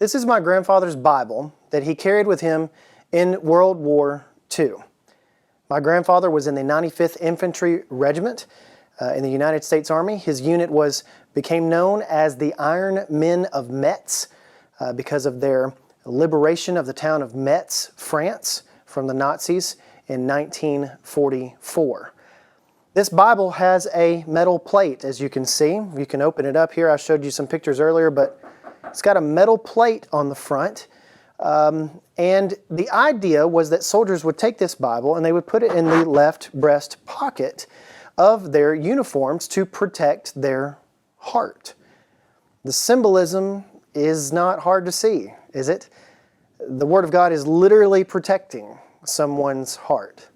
This is my grandfather's Bible that he carried with him in World War II. My grandfather was in the 95th Infantry Regiment in the United States Army. His unit became known as the Iron Men of Metz because of their liberation of the town of Metz, France, from the Nazis in 1944. This Bible has a metal plate, as you can see. You can open it up here. I showed you some pictures earlier, but it's got a metal plate on the front. And the idea was that soldiers would take this Bible and they would put it in the left breast pocket of their uniforms to protect their heart. The symbolism is not hard to see, is it? The Word of God is literally protecting someone's heart.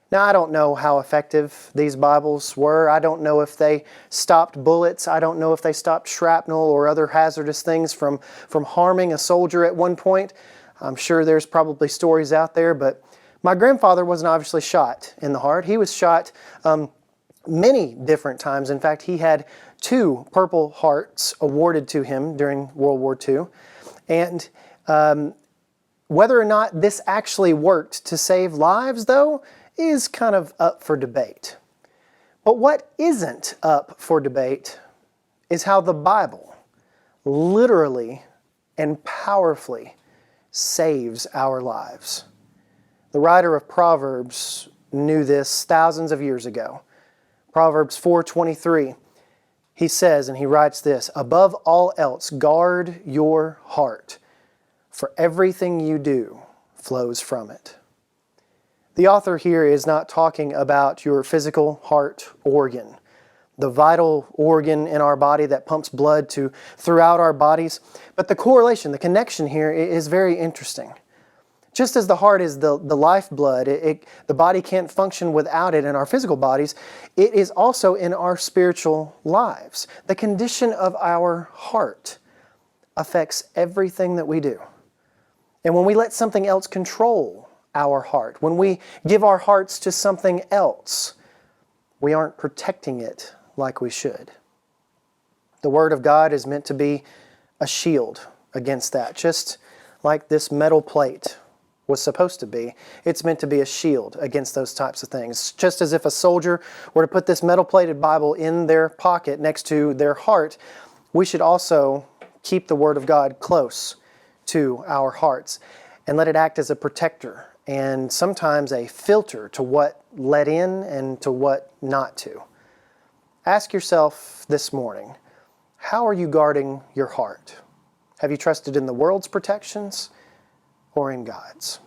Now, I don't know how effective these Bibles were. I don't know if they stopped bullets. I don't know if they stopped shrapnel or other hazardous things from harming a soldier at one point. I'm sure there's probably stories out there, but my grandfather wasn't obviously shot in the heart. He was shot many different times. In fact, he had 2 Purple Hearts awarded to him during World War II. And whether or not this actually worked to save lives, though, is kind of up for debate. But what isn't up for debate is how the Bible literally and powerfully saves our lives. The writer of Proverbs knew this thousands of years ago. Proverbs 4:23, he says, and he writes this, "Above all else, guard your heart, for everything you do flows from it." The author here is not talking about your physical heart organ, the vital organ in our body that pumps blood throughout our bodies. But the correlation, the connection here is very interesting. Just as the heart is the lifeblood, the body can't function without it in our physical bodies, it is also in our spiritual lives. The condition of our heart affects everything that we do. And when we let something else control our heart, when we give our hearts to something else, we aren't protecting it like we should. The Word of God is meant to be a shield against that, just like this metal plate was supposed to be. It's meant to be a shield against those types of things. Just as if a soldier were to put this metal-plated Bible in their pocket next to their heart, we should also keep the Word of God close to our hearts and let it act as a protector and sometimes a filter to what let in and to what not to. Ask yourself this morning, how are you guarding your heart? Have you trusted in the world's protections or in God's?